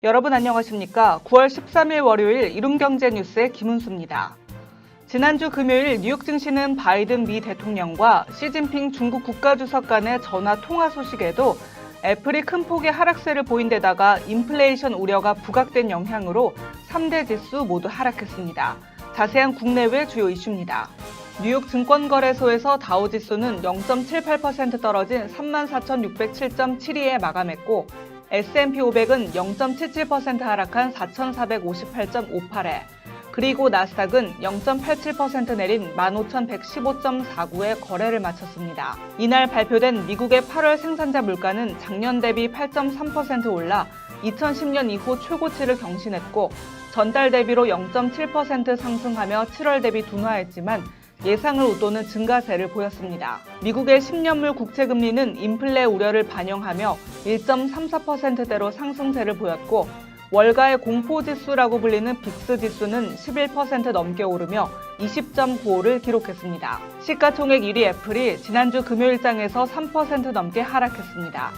여러분 안녕하십니까? 9월 13일 월요일 이룸경제뉴스의 김은수입니다. 지난주 금요일 뉴욕 증시는 바이든 미 대통령과 시진핑 중국 국가주석 간의 전화 통화 소식에도 애플이 큰 폭의 하락세를 보인 데다가 인플레이션 우려가 부각된 영향으로 3대 지수 모두 하락했습니다. 자세한 국내외 주요 이슈입니다. 뉴욕 증권거래소에서 다우지수는 0.78% 떨어진 34,607.72에 마감했고 S&P 500은 0.77% 하락한 4,458.58에 그리고 나스닥은 0.87% 내린 15,115.49에 거래를 마쳤습니다. 이날 발표된 미국의 8월 생산자 물가는 작년 대비 8.3% 올라 2010년 이후 최고치를 경신했고 전달 대비로 0.7% 상승하며 7월 대비 둔화했지만 예상을 웃도는 증가세를 보였습니다. 미국의 10년물 국채금리는 인플레 우려를 반영하며 1.34%대로 상승세를 보였고 월가의 공포지수라고 불리는 빅스지수는 11% 넘게 오르며 20.95를 기록했습니다. 시가총액 1위 애플이 지난주 금요일장에서 3% 넘게 하락했습니다.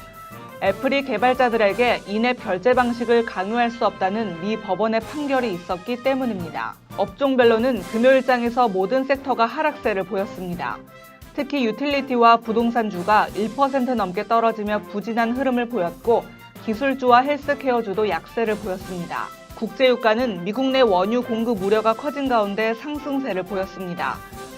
애플이 개발자들에게 인앱 결제 방식을 강요할 수 없다는 미 법원의 판결이 있었기 때문입니다. 업종별로는 금요일장에서 모든 섹터가 하락세를 보였습니다. 특히 유틸리티와 부동산주가 1% 넘게 떨어지며 부진한 흐름을 보였고 기술주와 헬스케어주도 약세를 보였습니다. 국제유가는 미국 내 원유 공급 우려가 커진 가운데 상승세를 보였습니다.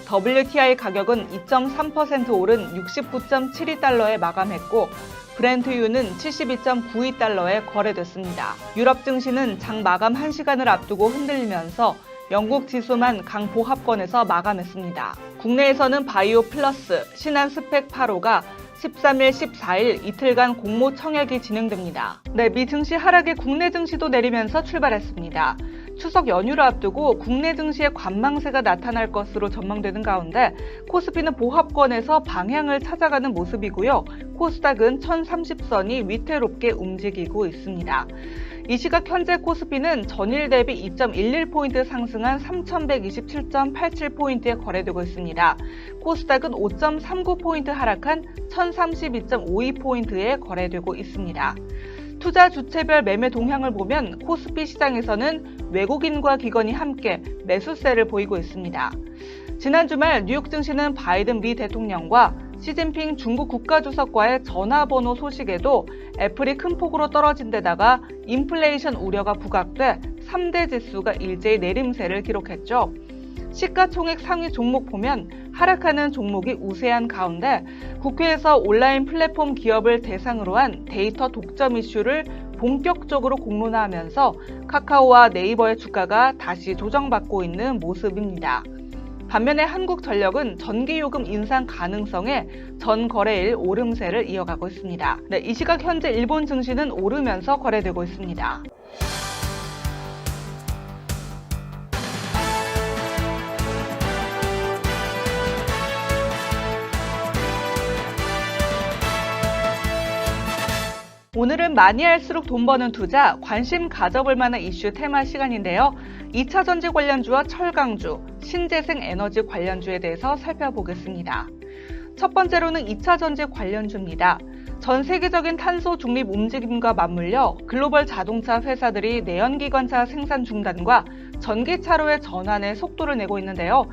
WTI 가격은 2.3% 오른 69.72달러에 마감했고 브렌트유는 72.92달러에 거래됐습니다. 유럽 증시는 장 마감 1시간을 앞두고 흔들리면서 영국 지수만 강보합권에서 마감했습니다. 국내에서는 바이오 플러스, 신한 스펙 8호가 13일, 14일 이틀간 공모 청약이 진행됩니다. 미 증시 하락에 국내 증시도 내리면서 출발했습니다. 추석 연휴를 앞두고 국내 증시에 관망세가 나타날 것으로 전망되는 가운데 코스피는 보합권에서 방향을 찾아가는 모습이고요. 코스닥은 1030선이 위태롭게 움직이고 있습니다. 이 시각 현재 코스피는 전일 대비 2.11포인트 상승한 3127.87포인트에 거래되고 있습니다. 코스닥은 5.39포인트 하락한 1032.52포인트에 거래되고 있습니다. 투자 주체별 매매 동향을 보면 코스피 시장에서는 외국인과 기관이 함께 매수세를 보이고 있습니다. 지난 주말 뉴욕 증시는 바이든 미 대통령과 시진핑 중국 국가주석과의 전화번호 소식에도 애플이 큰 폭으로 떨어진 데다가 인플레이션 우려가 부각돼 3대 지수가 일제히 내림세를 기록했죠. 시가총액 상위 종목 보면 하락하는 종목이 우세한 가운데 국회에서 온라인 플랫폼 기업을 대상으로 한 데이터 독점 이슈를 본격적으로 공론화하면서 카카오와 네이버의 주가가 다시 조정받고 있는 모습입니다. 반면에 한국전력은 전기요금 인상 가능성에 전 거래일 오름세를 이어가고 있습니다. 이 시각 현재 일본 증시는 오르면서 거래되고 있습니다. 오늘은 많이 할수록 돈 버는 투자, 관심 가져볼 만한 이슈 테마 시간인데요. 2차 전지 관련주와 철강주, 신재생 에너지 관련주에 대해서 살펴보겠습니다. 첫 번째로는 2차 전지 관련주입니다. 전 세계적인 탄소 중립 움직임과 맞물려 글로벌 자동차 회사들이 내연기관차 생산 중단과 전기차로의 전환에 속도를 내고 있는데요.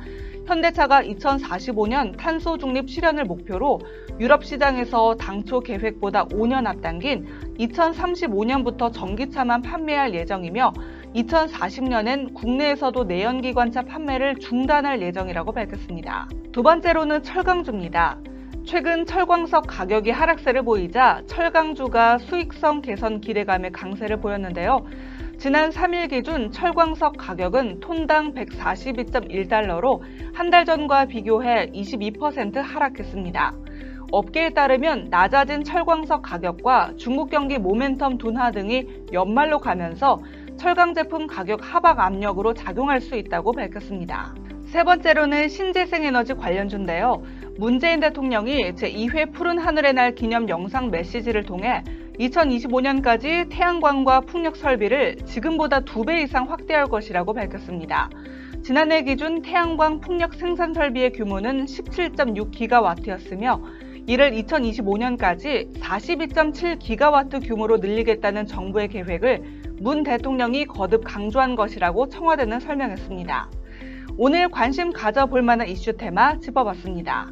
현대차가 2045년 탄소 중립 실현을 목표로 유럽 시장에서 당초 계획보다 5년 앞당긴 2035년부터 전기차만 판매할 예정이며 2040년엔 국내에서도 내연기관차 판매를 중단할 예정이라고 밝혔습니다. 두 번째로는 철강주입니다. 최근 철광석 가격이 하락세를 보이자 철강주가 수익성 개선 기대감에 강세를 보였는데요. 지난 3일 기준 철광석 가격은 톤당 142.1달러로 한 달 전과 비교해 22% 하락했습니다. 업계에 따르면 낮아진 철광석 가격과 중국 경기 모멘텀 둔화 등이 연말로 가면서 철강 제품 가격 하락 압력으로 작용할 수 있다고 밝혔습니다. 세 번째로는 신재생에너지 관련주인데요. 문재인 대통령이 제2회 푸른 하늘의 날 기념 영상 메시지를 통해 2025년까지 태양광과 풍력 설비를 지금보다 2배 이상 확대할 것이라고 밝혔습니다. 지난해 기준 태양광 풍력 생산 설비의 규모는 17.6기가와트였으며 이를 2025년까지 42.7기가와트 규모로 늘리겠다는 정부의 계획을 문 대통령이 거듭 강조한 것이라고 청와대는 설명했습니다. 오늘 관심 가져볼 만한 이슈 테마 짚어봤습니다.